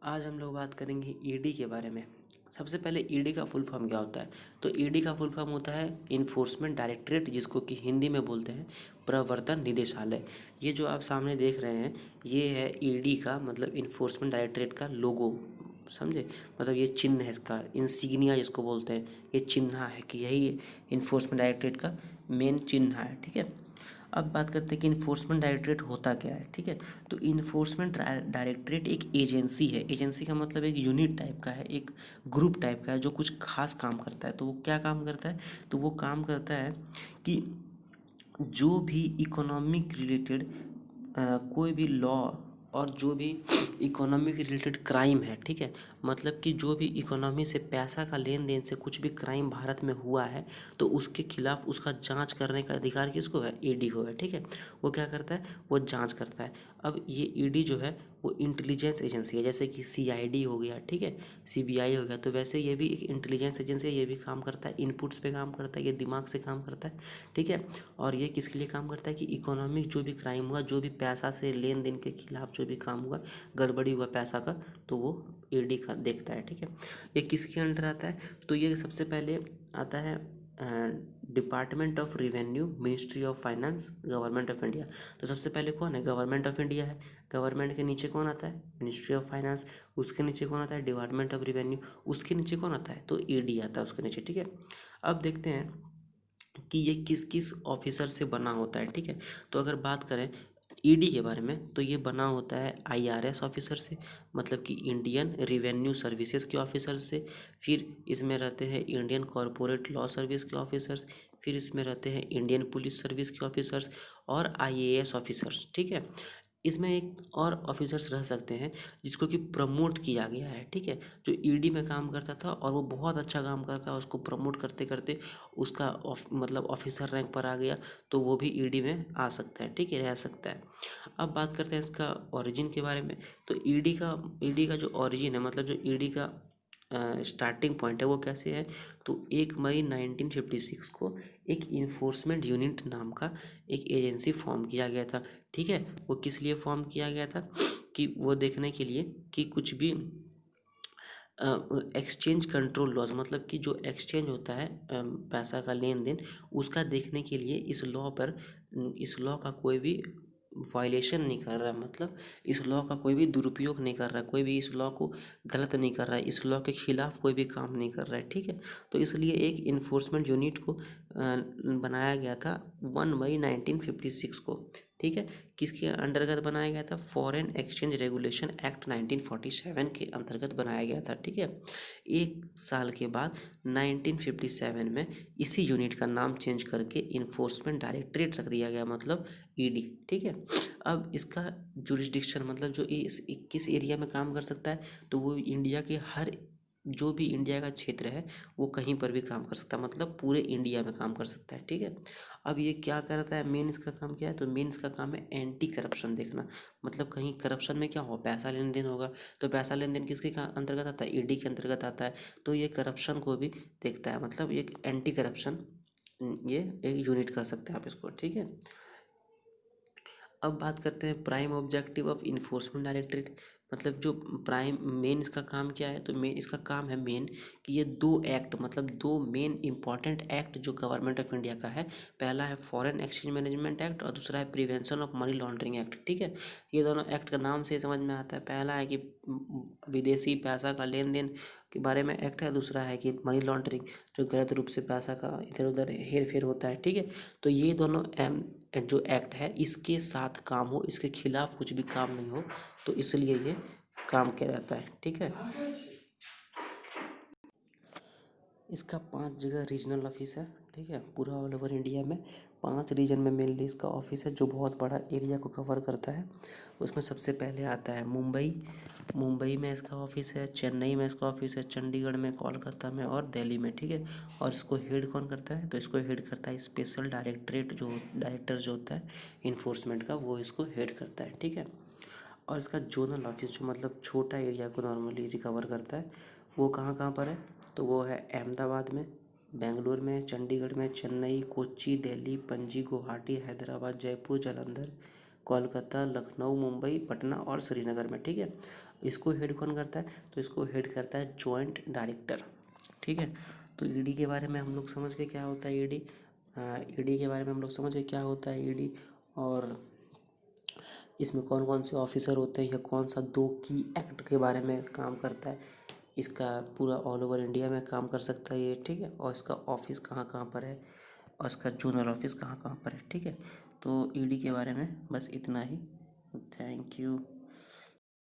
आज हम लोग बात करेंगे ईडी के बारे में। सबसे पहले ईडी का फुल फॉर्म क्या होता है? तो ईडी का फुल फॉर्म होता है इन्फोर्समेंट डायरेक्टरेट, जिसको कि हिंदी में बोलते हैं प्रवर्तन निदेशालय। ये जो आप सामने देख रहे हैं, ये है ईडी का मतलब इन्फोर्समेंट डायरेक्टरेट का लोगो। समझे? मतलब ये चिन्ह है इसका, इंसिग्निया जिसको बोलते हैं, ये चिन्ह है कि यही इन्फोर्समेंट डायरेक्टरेट का मेन चिन्ह है। ठीक है। अब बात करते हैं कि इन्फोर्समेंट डायरेक्टरेट होता क्या है। ठीक है। तो इन्फोर्समेंट डायरेक्टरेट एक एजेंसी है। एजेंसी का मतलब एक यूनिट टाइप का है, एक ग्रुप टाइप का है जो कुछ खास काम करता है। तो वो क्या काम करता है? तो वो काम करता है कि जो भी इकोनॉमिक रिलेटेड कोई भी लॉ और जो भी इकोनॉमी के रिलेटेड क्राइम है, ठीक है, मतलब कि जो भी इकोनॉमी से पैसा का लेन देन से कुछ भी क्राइम भारत में हुआ है, तो उसके खिलाफ उसका जांच करने का अधिकार किसको है? ईडी को है। ठीक है। वो क्या करता है? वो जांच करता है। अब ये ईडी जो है वो इंटेलिजेंस एजेंसी है, जैसे कि सीआईडी हो गया, ठीक है, सीबीआई हो गया। तो वैसे ये भी एक इंटेलिजेंस एजेंसी है, ये भी काम करता है, इनपुट्स पे काम करता है, ये दिमाग से काम करता है। ठीक है। और ये किसके लिए काम करता है? कि इकोनॉमिक जो भी क्राइम हुआ, जो भी पैसा से लेन देन के खिलाफ जो भी काम हुआ, गड़बड़ी हुआ पैसा का, तो वो ईडी का देखता है। ठीक है। ये किसके अंडर आता है? तो ये सबसे पहले आता है department of revenue, ministry of finance, government of India. तो सबसे पहले कौन है? गवर्नमेंट ऑफ इंडिया है। गवर्नमेंट के नीचे कौन आता है? Ministry of finance. उसके नीचे कौन आता है? Department of revenue. उसके नीचे कौन आता है? तो ईडी आता है उसके नीचे। ठीक है। अब देखते हैं कि ये किस किस ऑफिसर से बना होता है। ठीक है। तो अगर बात करें ईडी के बारे में, तो ये बना होता है आईआरएस ऑफिसर से, मतलब कि इंडियन रिवेन्यू सर्विसेज के ऑफिसर से। फिर इसमें रहते हैं इंडियन कॉरपोरेट लॉ सर्विस के ऑफिसर्स। फिर इसमें रहते हैं इंडियन पुलिस सर्विस के ऑफिसर्स और आईएएस ऑफिसर्स। ठीक है। इसमें एक और ऑफिसर्स रह सकते हैं जिसको कि प्रमोट किया गया है। ठीक है। जो ईडी में काम करता था और वो बहुत अच्छा काम करता है, उसको प्रमोट करते करते उसका मतलब ऑफिसर रैंक पर आ गया, तो वो भी ईडी में आ सकता है। ठीक है, रह सकता है। अब बात करते हैं इसका ओरिजिन के बारे में। तो ईडी का जो ओरिजिन है, मतलब जो ईडी का स्टार्टिंग पॉइंट है, वो कैसे है? तो 1 मई 1956 को एक इन्फोर्समेंट यूनिट नाम का एक एजेंसी फॉर्म किया गया था। ठीक है। वो किस लिए फॉर्म किया गया था? कि वो देखने के लिए कि कुछ भी एक्सचेंज कंट्रोल लॉज, मतलब कि जो एक्सचेंज होता है पैसा का लेन देन, उसका देखने के लिए इस लॉ का कोई भी वायलेशन नहीं कर रहा है, मतलब इस लॉ का कोई भी दुरुपयोग नहीं कर रहा है, कोई भी इस लॉ को गलत नहीं कर रहा है, इस लॉ के खिलाफ कोई भी काम नहीं कर रहा है। ठीक है। तो इसलिए एक इन्फोर्समेंट यूनिट को बनाया गया था 1 मई 1956 को। ठीक है। किसके अंतर्गत बनाया गया था? फॉरेन एक्सचेंज रेगुलेशन एक्ट 1947 के अंतर्गत बनाया गया था। ठीक है। एक साल के बाद 1957 में इसी यूनिट का नाम चेंज करके इन्फोर्समेंट डायरेक्टरेट रख दिया गया, मतलब ईडी। ठीक है। अब इसका जुरिस्डिक्शन, मतलब जो इस किस एरिया में काम कर सकता है, तो वो इंडिया के हर, जो भी इंडिया का क्षेत्र है, वो कहीं पर भी काम कर सकता है, मतलब पूरे इंडिया में काम कर सकता है। ठीक है। अब ये क्या करता है? मेन इसका काम क्या है? तो मेन इसका काम है एंटी करप्शन देखना, मतलब कहीं करप्शन में क्या हो, पैसा लेन देन होगा, तो पैसा लेन देन किसके अंतर्गत आता है? ईडी के अंतर्गत आता है। तो ये करप्शन को भी देखता है, मतलब एक एंटी करप्शन, ये एक यूनिट कह सकते हैं आप इसको। ठीक है। अब बात करते हैं prime objective of enforcement directorate, मतलब जो प्राइम मेन इसका काम क्या है? तो मेन इसका काम है मेन कि ये दो एक्ट, मतलब दो मेन इंपॉर्टेंट एक्ट जो गवर्नमेंट ऑफ इंडिया का है, पहला है फॉरेन एक्सचेंज मैनेजमेंट एक्ट और दूसरा है prevention of money laundering act. ठीक है। ये दोनों एक्ट का नाम से ही समझ में आता है, पहला है कि विदेशी पैसा का लेन देन के बारे में एक्ट है, दूसरा है कि मनी लॉन्ड्रिंग, जो गलत रूप से पैसा का इधर उधर हेर फेर होता है। ठीक है। तो ये दोनों जो एक्ट है, इसके साथ काम हो, इसके खिलाफ कुछ भी काम नहीं हो, तो इसलिए ये काम किया जाता है। ठीक है। इसका 5 जगह रीजनल ऑफिस है। ठीक है। पूरा ऑल ओवर इंडिया में 5 रीजन में मेनली इसका ऑफिस है, जो बहुत बड़ा एरिया को कवर करता है। उसमें सबसे पहले आता है मुंबई। मुंबई में इसका ऑफिस है, चेन्नई में इसका ऑफिस है, चंडीगढ़ में, कोलकाता में और दिल्ली में। ठीक है। और इसको हेड कौन करता है? तो इसको हेड करता है स्पेशल डायरेक्टरेट, जो डायरेक्टर जो होता है इन्फोर्समेंट का, वो इसको हेड करता है। ठीक है। और इसका जोनल ऑफिस, जो मतलब छोटा एरिया को नॉर्मली रिकवर करता है, वो कहाँ कहाँ पर है? तो वो है अहमदाबाद में, बेंगलोर में, चंडीगढ़ में, चेन्नई, कोच्चि, दिल्ली, पणजी, गुवाहाटी, हैदराबाद, जयपुर, जालंधर, कोलकाता, लखनऊ, मुंबई, पटना और श्रीनगर में, ठीक है। इसको हेड कौन करता है? तो इसको हेड करता है जॉइंट डायरेक्टर, ठीक है। तो ईडी के बारे में हम लोग समझ गए क्या होता है ईडी। ईडी के बारे में हम लोग समझ गए क्या होता है ईडी, और इसमें कौन कौन से ऑफिसर होते हैं, या कौन सा 2 की एक्ट के बारे में काम करता है। इसका पूरा ऑल ओवर इंडिया में काम कर सकता है ये, ठीक है। और इसका ऑफिस कहाँ कहाँ पर है, और इसका जोनल ऑफिस कहाँ कहाँ पर है, ठीक है। तो ईडी के बारे में बस इतना ही। Thank you.